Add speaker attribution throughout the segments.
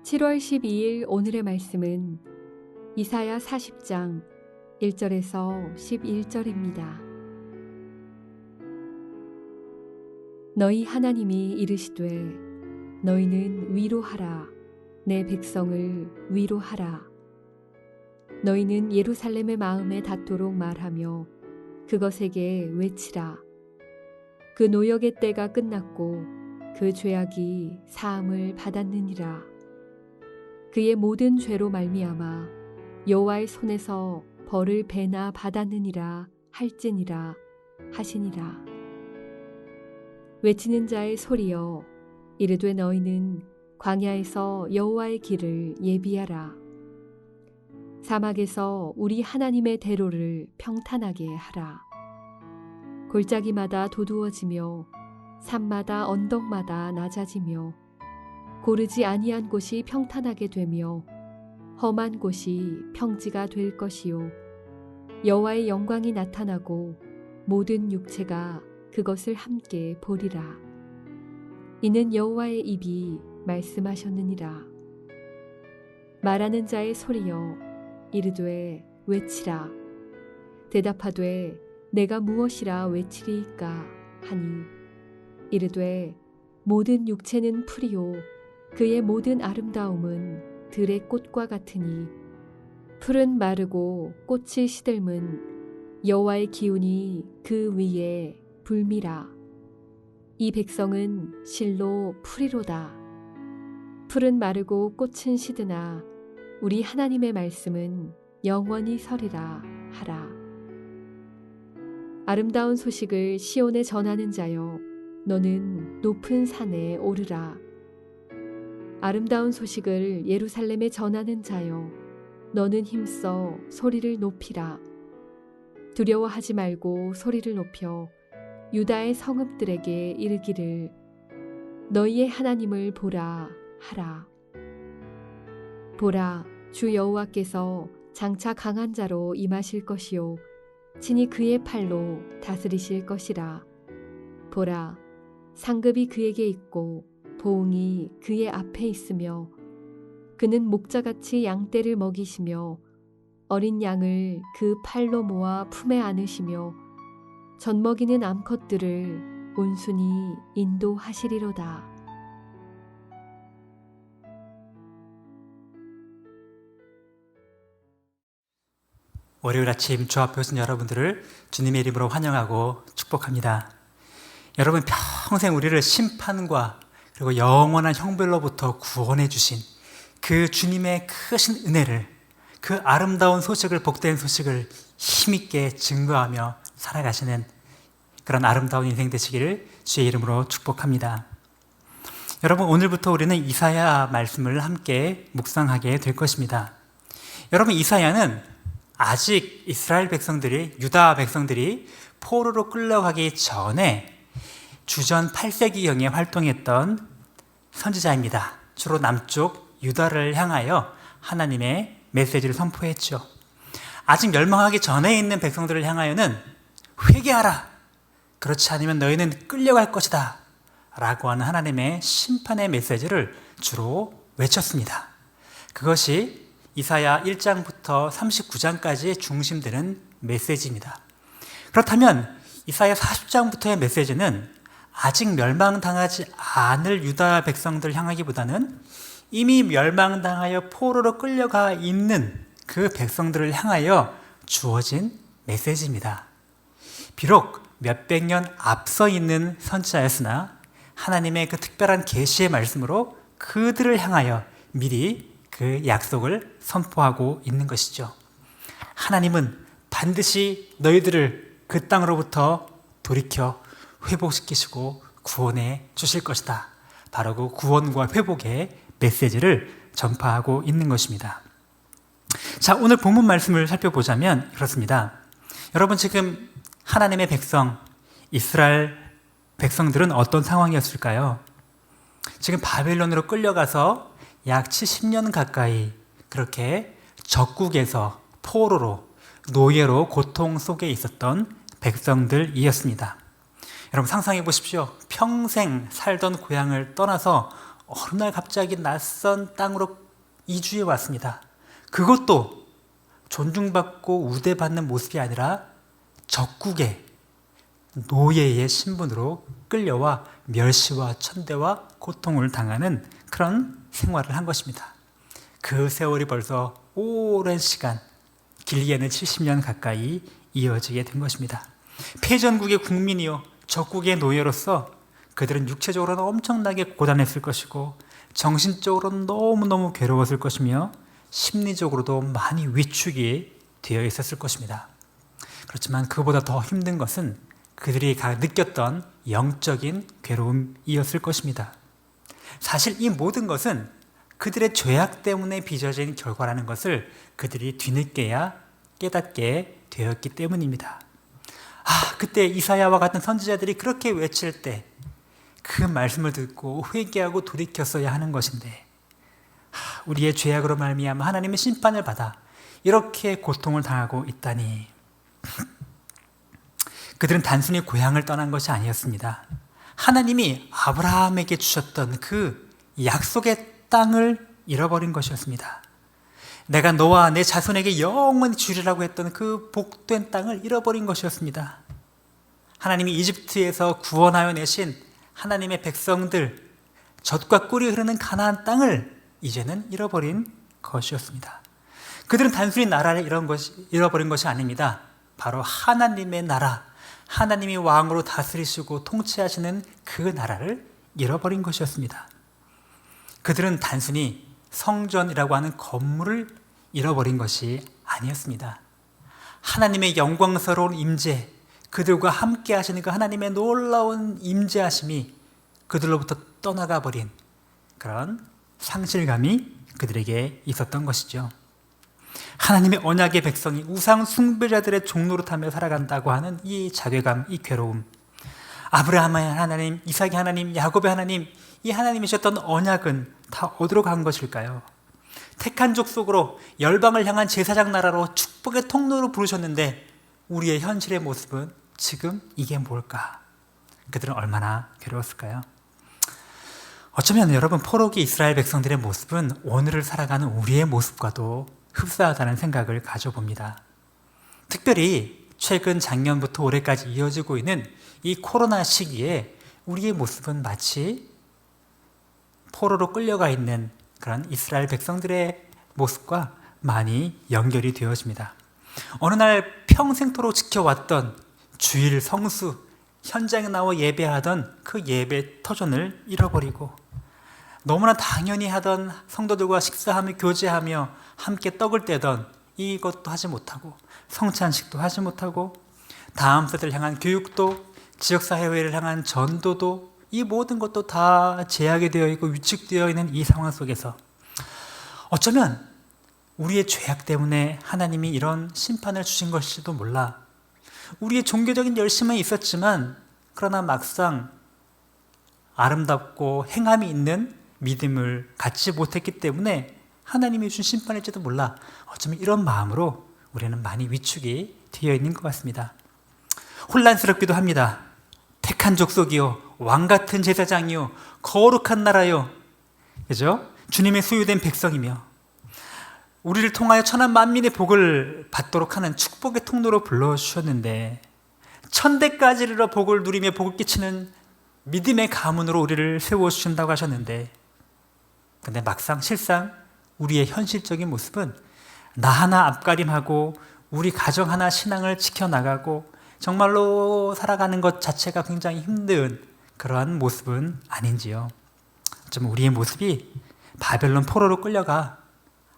Speaker 1: 7월 12일 오늘의 말씀은 이사야 40장 1절에서 11절입니다. 너희 하나님이 이르시되 너희는 위로하라 내 백성을 위로하라. 너희는 예루살렘의 마음에 닿도록 말하며 그것에게 외치라. 그 노역의 때가 끝났고 그 죄악이 사함을 받았느니라. 그의 모든 죄로 말미암아 여호와의 손에서 벌을 배나 받았느니라 할지니라 하시니라. 외치는 자의 소리여 이르되 너희는 광야에서 여호와의 길을 예비하라. 사막에서 우리 하나님의 대로를 평탄하게 하라. 골짜기마다 도두어지며 산마다 언덕마다 낮아지며 고르지 아니한 곳이 평탄하게 되며 험한 곳이 평지가 될 것이요 여호와의 영광이 나타나고 모든 육체가 그것을 함께 보리라. 이는 여호와의 입이 말씀하셨느니라. 말하는 자의 소리여 이르되 외치라. 대답하되 내가 무엇이라 외치리이까 하니 이르되 모든 육체는 풀이요 그의 모든 아름다움은 들의 꽃과 같으니 풀은 마르고 꽃이 시들면 여호와의 기운이 그 위에 불미라. 이 백성은 실로 풀이로다. 풀은 마르고 꽃은 시드나 우리 하나님의 말씀은 영원히 서리라 하라. 아름다운 소식을 시온에 전하는 자여 너는 높은 산에 오르라. 아름다운 소식을 예루살렘에 전하는 자여 너는 힘써 소리를 높이라. 두려워하지 말고 소리를 높여 유다의 성읍들에게 이르기를 너희의 하나님을 보라 하라. 보라 주 여호와께서 장차 강한 자로 임하실 것이요 친히 그의 팔로 다스리실 것이라. 보라 상급이 그에게 있고 보응이 그의 앞에 있으며 그는 목자같이 양떼를 먹이시며 어린 양을 그 팔로 모아 품에 안으시며 젖먹이는 암컷들을 온순히 인도하시리로다.
Speaker 2: 월요일 아침 주 앞에 오신 여러분들을 주님의 이름으로 환영하고 축복합니다. 여러분, 평생 우리를 심판과 그리고 영원한 형벌로부터 구원해 주신 그 주님의 크신 은혜를, 그 아름다운 소식을, 복된 소식을 힘있게 증거하며 살아가시는 그런 아름다운 인생 되시기를 주의 이름으로 축복합니다. 여러분, 오늘부터 우리는 이사야 말씀을 함께 묵상하게 될 것입니다. 여러분, 이사야는 아직 이스라엘 백성들이, 유다 백성들이 포로로 끌려가기 전에 주전 8세기경에 활동했던 선지자입니다. 주로 남쪽 유다를 향하여 하나님의 메시지를 선포했죠. 아직 멸망하기 전에 있는 백성들을 향하여는 회개하라, 그렇지 않으면 너희는 끌려갈 것이다 라고 하는 하나님의 심판의 메시지를 주로 외쳤습니다. 그것이 이사야 1장부터 39장까지의 중심되는 메시지입니다. 그렇다면 이사야 40장부터의 메시지는 아직 멸망당하지 않을 유다 백성들을 향하기보다는 이미 멸망당하여 포로로 끌려가 있는 그 백성들을 향하여 주어진 메시지입니다. 비록 몇백 년 앞서 있는 선지자였으나 하나님의 그 특별한 계시의 말씀으로 그들을 향하여 미리 그 약속을 선포하고 있는 것이죠. 하나님은 반드시 너희들을 그 땅으로부터 돌이켜 회복시키시고 구원해 주실 것이다. 바로 그 구원과 회복의 메시지를 전파하고 있는 것입니다. 자, 오늘 본문 말씀을 살펴보자면 그렇습니다. 여러분, 지금 하나님의 백성, 이스라엘 백성들은 어떤 상황이었을까요? 지금 바벨론으로 끌려가서 약 70년 가까이 그렇게 적국에서 포로로, 노예로 고통 속에 있었던 백성들이었습니다. 여러분, 상상해 보십시오. 평생 살던 고향을 떠나서 어느 날 갑자기 낯선 땅으로 이주해 왔습니다. 그것도 존중받고 우대받는 모습이 아니라 적국의 노예의 신분으로 끌려와 멸시와 천대와 고통을 당하는 그런 생활을 한 것입니다. 그 세월이 벌써 오랜 시간, 길게는 70년 가까이 이어지게 된 것입니다. 패전국의 국민이요, 적국의 노예로서 그들은 육체적으로는 엄청나게 고단했을 것이고 정신적으로는 너무너무 괴로웠을 것이며 심리적으로도 많이 위축이 되어 있었을 것입니다. 그렇지만 그보다 더 힘든 것은 그들이 느꼈던 영적인 괴로움이었을 것입니다. 사실 이 모든 것은 그들의 죄악 때문에 빚어진 결과라는 것을 그들이 뒤늦게야 깨닫게 되었기 때문입니다. 그때 이사야와 같은 선지자들이 그렇게 외칠 때 그 말씀을 듣고 회개하고 돌이켰어야 하는 것인데, 우리의 죄악으로 말미암아 하나님의 심판을 받아 이렇게 고통을 당하고 있다니. 그들은 단순히 고향을 떠난 것이 아니었습니다. 하나님이 아브라함에게 주셨던 그 약속의 땅을 잃어버린 것이었습니다. 내가 너와 내 자손에게 영원히 주리라고 했던 그 복된 땅을 잃어버린 것이었습니다. 하나님이 이집트에서 구원하여 내신 하나님의 백성들, 젖과 꿀이 흐르는 가나안 땅을 이제는 잃어버린 것이었습니다. 그들은 단순히 나라를 잃어버린 것이 아닙니다. 바로 하나님의 나라, 하나님이 왕으로 다스리시고 통치하시는 그 나라를 잃어버린 것이었습니다. 그들은 단순히 성전이라고 하는 건물을 잃어버린 것이 아니었습니다. 하나님의 영광스러운 임재, 그들과 함께 하시는 그 하나님의 놀라운 임재하심이 그들로부터 떠나가 버린 그런 상실감이 그들에게 있었던 것이죠. 하나님의 언약의 백성이 우상 숭배자들의 종로로 타며 살아간다고 하는 이 자괴감, 이 괴로움, 아브라함의 하나님, 이삭의 하나님, 야곱의 하나님, 이 하나님이셨던 언약은 다 어디로 간 것일까요? 택한 족속으로 열방을 향한 제사장 나라로 축복의 통로로 부르셨는데 우리의 현실의 모습은 지금 이게 뭘까? 그들은 얼마나 괴로웠을까요? 어쩌면 여러분, 포로기 이스라엘 백성들의 모습은 오늘을 살아가는 우리의 모습과도 흡사하다는 생각을 가져봅니다. 특별히 최근 작년부터 올해까지 이어지고 있는 이 코로나 시기에 우리의 모습은 마치 포로로 끌려가 있는 그런 이스라엘 백성들의 모습과 많이 연결이 되어집니다. 어느 날 평생토록 지켜왔던 주일 성수, 현장에 나와 예배하던 그 예배 터전을 잃어버리고 너무나 당연히 하던 성도들과 식사하며 교제하며 함께 떡을 떼던 이것도 하지 못하고 성찬식도 하지 못하고 다음 세대를 향한 교육도 지역사회를 향한 전도도 이 모든 것도 다 제약이 되어 있고 위축되어 있는 이 상황 속에서 어쩌면 우리의 죄악 때문에 하나님이 이런 심판을 주신 것일지도 몰라. 우리의 종교적인 열심은 있었지만 그러나 막상 아름답고 행함이 있는 믿음을 갖지 못했기 때문에 하나님이 준 심판일지도 몰라. 어쩌면 이런 마음으로 우리는 많이 위축이 되어 있는 것 같습니다. 혼란스럽기도 합니다. 택한 족속이요, 왕같은 제사장이요, 거룩한 나라요, 그죠? 주님의 소유된 백성이며 우리를 통하여 천한 만민의 복을 받도록 하는 축복의 통로로 불러주셨는데 천대까지 이르러 복을 누리며 복을 끼치는 믿음의 가문으로 우리를 세워주신다고 하셨는데 근데 막상 실상 우리의 현실적인 모습은 나 하나 앞가림하고 우리 가정 하나 신앙을 지켜나가고 정말로 살아가는 것 자체가 굉장히 힘든 그러한 모습은 아닌지요. 좀 우리의 모습이 바벨론 포로로 끌려가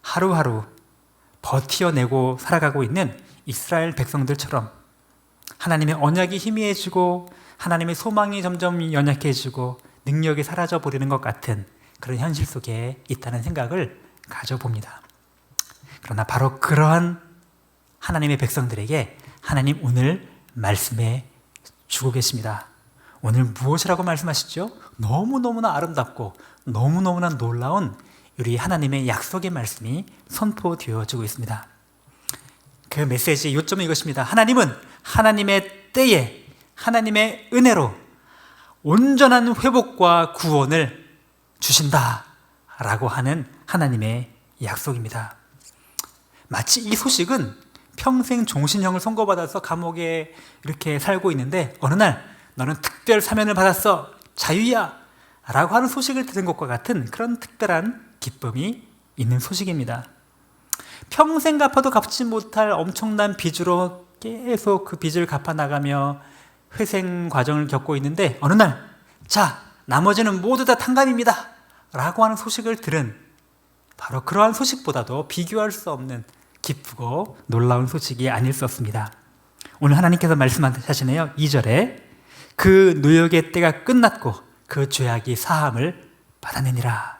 Speaker 2: 하루하루 버티어내고 살아가고 있는 이스라엘 백성들처럼 하나님의 언약이 희미해지고 하나님의 소망이 점점 연약해지고 능력이 사라져버리는 것 같은 그런 현실 속에 있다는 생각을 가져봅니다. 그러나 바로 그러한 하나님의 백성들에게 하나님 오늘 말씀해 주고 계십니다. 오늘 무엇이라고 말씀하시죠? 너무너무나 아름답고 너무너무나 놀라운 우리 하나님의 약속의 말씀이 선포되어지고 있습니다. 그 메시지의 요점은 이것입니다. 하나님은 하나님의 때에 하나님의 은혜로 온전한 회복과 구원을 주신다라고 하는 하나님의 약속입니다. 마치 이 소식은 평생 종신형을 선고받아서 감옥에 이렇게 살고 있는데 어느 날 너는 특별 사면을 받았어, 자유야 라고 하는 소식을 들은 것과 같은 그런 특별한 기쁨이 있는 소식입니다. 평생 갚아도 갚지 못할 엄청난 빚으로 계속 그 빚을 갚아나가며 회생 과정을 겪고 있는데 어느 날 자, 나머지는 모두 다 탕감입니다 라고 하는 소식을 들은 바로 그러한 소식보다도 비교할 수 없는 기쁘고 놀라운 소식이 아닐 수 없습니다. 오늘 하나님께서 말씀하시네요. 2절에 그 노역의 때가 끝났고 그 죄악이 사함을 받아내니라.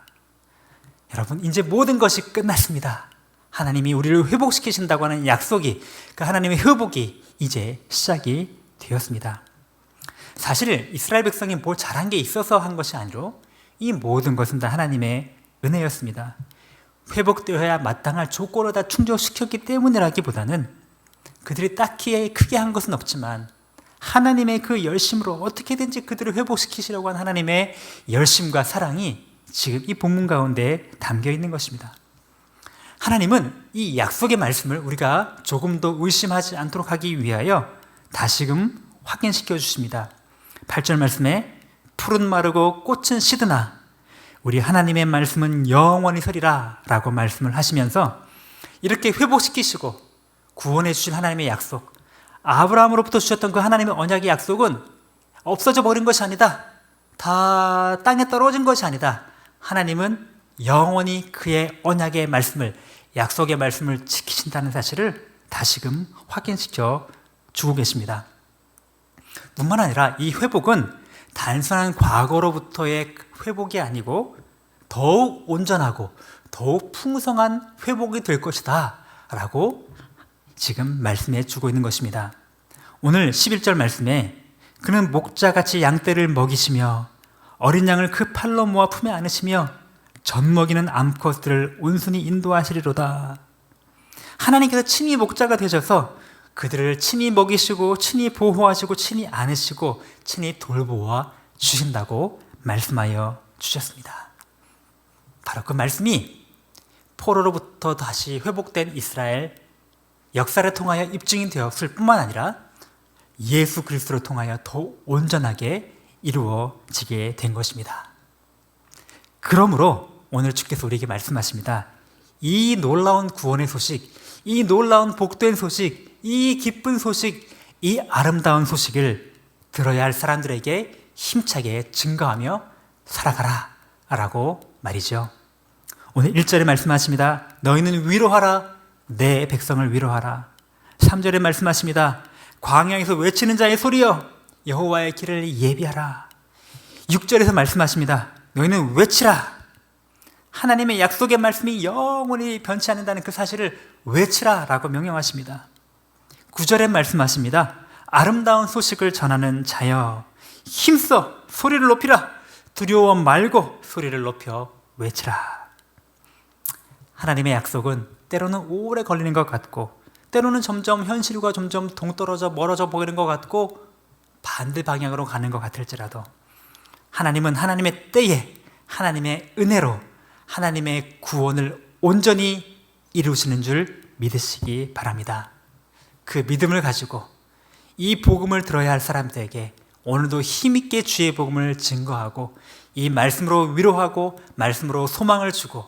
Speaker 2: 여러분, 이제 모든 것이 끝났습니다. 하나님이 우리를 회복시키신다고 하는 약속이, 그 하나님의 회복이 이제 시작이 되었습니다. 사실 이스라엘 백성이 뭘 잘한 게 있어서 한 것이 아니라 이 모든 것은 다 하나님의 은혜였습니다. 회복되어야 마땅할 조건을 다 충족시켰기 때문이라기보다는 그들이 딱히 크게 한 것은 없지만 하나님의 그 열심으로 어떻게든지 그들을 회복시키시려고 한 하나님의 열심과 사랑이 지금 이 본문 가운데 담겨 있는 것입니다. 하나님은 이 약속의 말씀을 우리가 조금 더 의심하지 않도록 하기 위하여 다시금 확인시켜 주십니다. 8절 말씀에 풀은 마르고 꽃은 시드나 우리 하나님의 말씀은 영원히 서리라 라고 말씀을 하시면서 이렇게 회복시키시고 구원해 주신 하나님의 약속, 아브라함으로부터 주셨던 그 하나님의 언약의 약속은 없어져 버린 것이 아니다, 다 땅에 떨어진 것이 아니다. 하나님은 영원히 그의 언약의 말씀을, 약속의 말씀을 지키신다는 사실을 다시금 확인시켜 주고 계십니다. 뿐만 아니라 이 회복은 단순한 과거로부터의 회복이 아니고 더욱 온전하고 더욱 풍성한 회복이 될 것이다 라고 지금 말씀해 주고 있는 것입니다. 오늘 11절 말씀에 그는 목자같이 양떼를 먹이시며 어린 양을 그 팔로 모아 품에 안으시며 젖 먹이는 암컷들을 온순히 인도하시리로다. 하나님께서 친히 목자가 되셔서 그들을 친히 먹이시고 친히 보호하시고 친히 안으시고 친히 돌보아 주신다고 말씀하여 주셨습니다. 바로 그 말씀이 포로로부터 다시 회복된 이스라엘 역사를 통하여 입증이 되었을 뿐만 아니라 예수 그리스도를 통하여 더 온전하게 이루어지게 된 것입니다. 그러므로 오늘 주께서 우리에게 말씀하십니다. 이 놀라운 구원의 소식, 이 놀라운 복된 소식, 이 기쁜 소식, 이 아름다운 소식을 들어야 할 사람들에게 힘차게 증거하며 살아가라 라고 말이죠. 오늘 1절에 말씀하십니다. 너희는 위로하라. 내 백성을 위로하라. 3절에 말씀하십니다. 광야에서 외치는 자의 소리여 여호와의 길을 예비하라. 6절에서 말씀하십니다. 너희는 외치라. 하나님의 약속의 말씀이 영원히 변치 않는다는 그 사실을 외치라 라고 명령하십니다. 9절에 말씀하십니다. 아름다운 소식을 전하는 자여 힘써 소리를 높이라. 두려워 말고 소리를 높여 외치라. 하나님의 약속은 때로는 오래 걸리는 것 같고 때로는 점점 현실과 점점 동떨어져 멀어져 보이는 것 같고 반대 방향으로 가는 것 같을지라도 하나님은 하나님의 때에 하나님의 은혜로 하나님의 구원을 온전히 이루시는 줄 믿으시기 바랍니다. 그 믿음을 가지고 이 복음을 들어야 할 사람들에게 오늘도 힘있게 주의 복음을 증거하고 이 말씀으로 위로하고 말씀으로 소망을 주고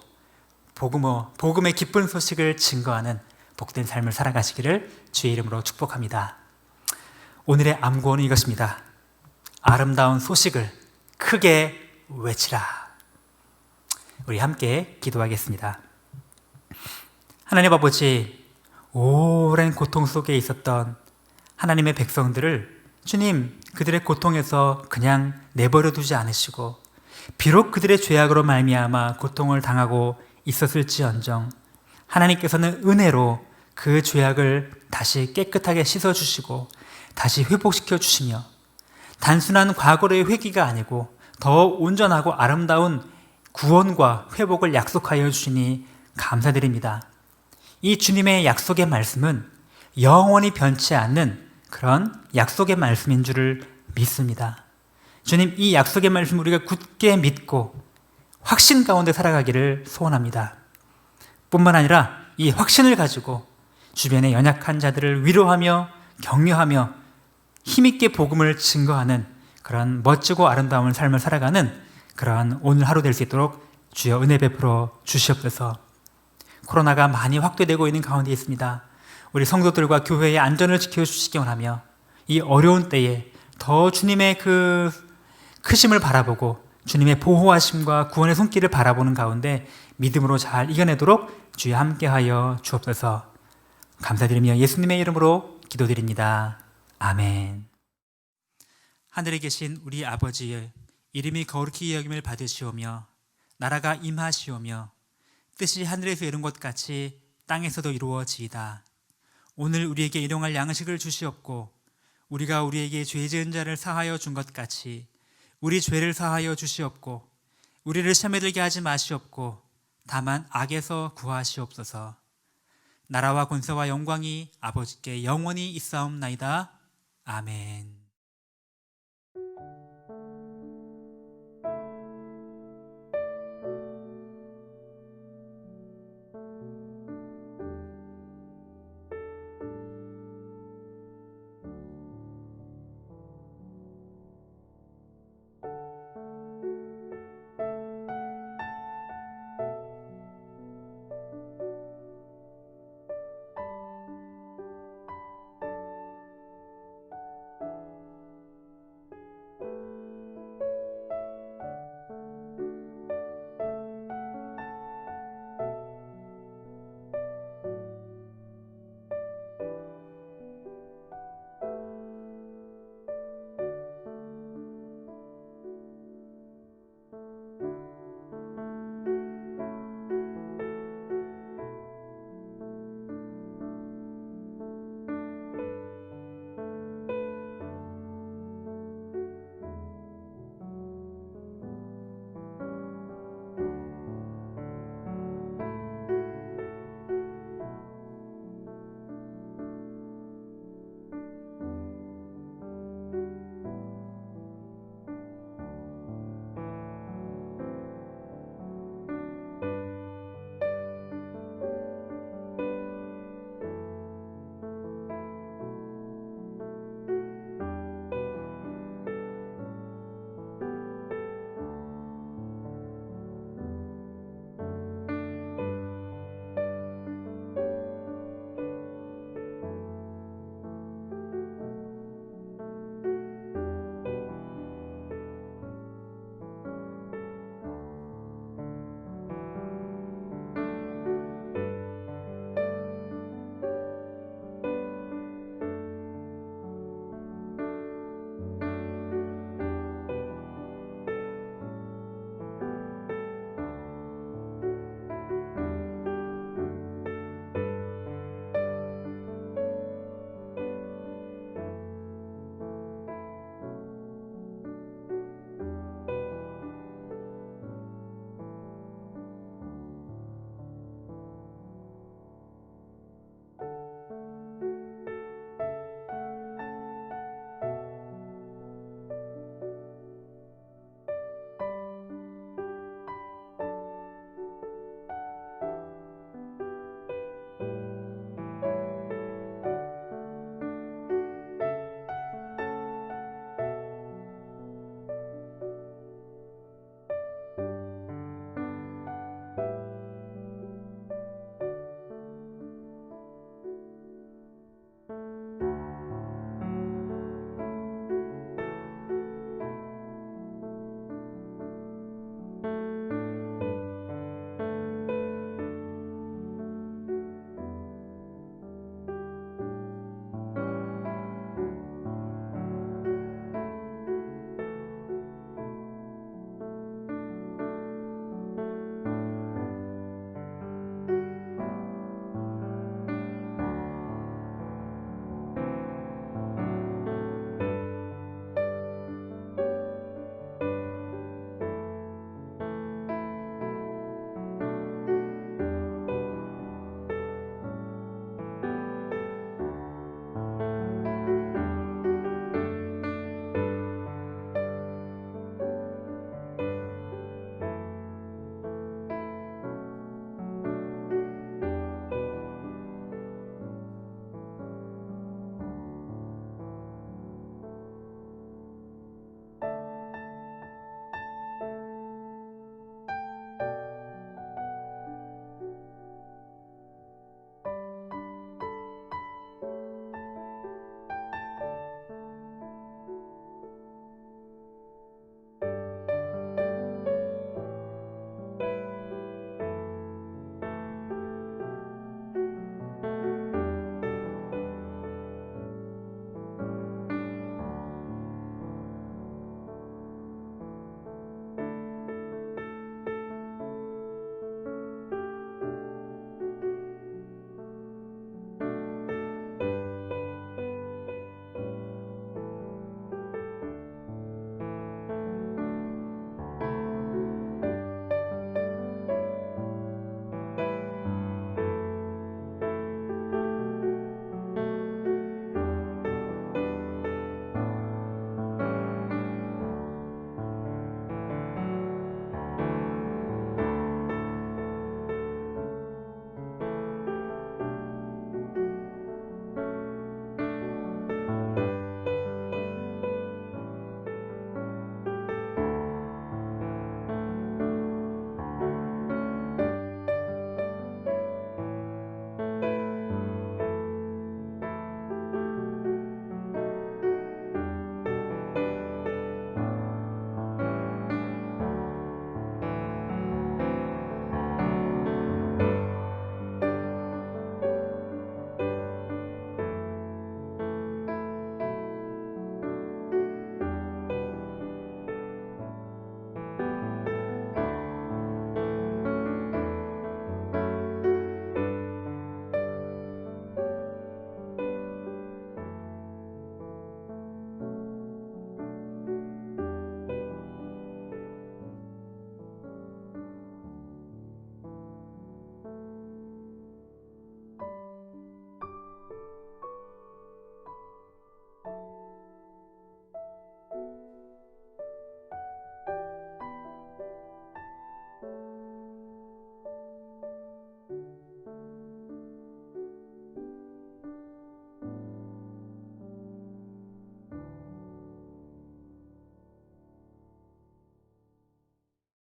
Speaker 2: 복음의 기쁜 소식을 증거하는 복된 삶을 살아가시기를 주의 이름으로 축복합니다. 오늘의 암구원은 이것입니다. 아름다운 소식을 크게 외치라. 우리 함께 기도하겠습니다. 하나님 아버지, 오랜 고통 속에 있었던 하나님의 백성들을 주님 그들의 고통에서 그냥 내버려 두지 않으시고 비록 그들의 죄악으로 말미암아 고통을 당하고 있었을지언정 하나님께서는 은혜로 그 죄악을 다시 깨끗하게 씻어주시고 다시 회복시켜 주시며 단순한 과거의 회개가 아니고 더 온전하고 아름다운 구원과 회복을 약속하여 주시니 감사드립니다. 이 주님의 약속의 말씀은 영원히 변치 않는 그런 약속의 말씀인 줄을 믿습니다. 주님, 이 약속의 말씀 우리가 굳게 믿고 확신 가운데 살아가기를 소원합니다. 뿐만 아니라 이 확신을 가지고 주변의 연약한 자들을 위로하며 격려하며 힘있게 복음을 증거하는 그런 멋지고 아름다운 삶을 살아가는 그러한 오늘 하루 될 수 있도록 주여 은혜 베풀어 주시옵소서. 코로나가 많이 확대되고 있는 가운데 있습니다. 우리 성도들과 교회의 안전을 지켜주시기 원하며 이 어려운 때에 더 주님의 그 크심을 바라보고 주님의 보호하심과 구원의 손길을 바라보는 가운데 믿음으로 잘 이겨내도록 주여 함께하여 주옵소서. 감사드리며 예수님의 이름으로 기도드립니다. 아멘. 하늘에 계신 우리 아버지의 이름이 거룩히 여김을 받으시오며 나라가 임하시오며 뜻이 하늘에서 이룬 것 같이 땅에서도 이루어지이다. 오늘 우리에게 일용할 양식을 주시옵고 우리가 우리에게 죄 지은 자를 사하여 준 것 같이 우리 죄를 사하여 주시옵고 우리를 시험에 들게 하지 마시옵고 다만 악에서 구하시옵소서. 나라와 권세와 영광이 아버지께 영원히 있사옵나이다. 아멘.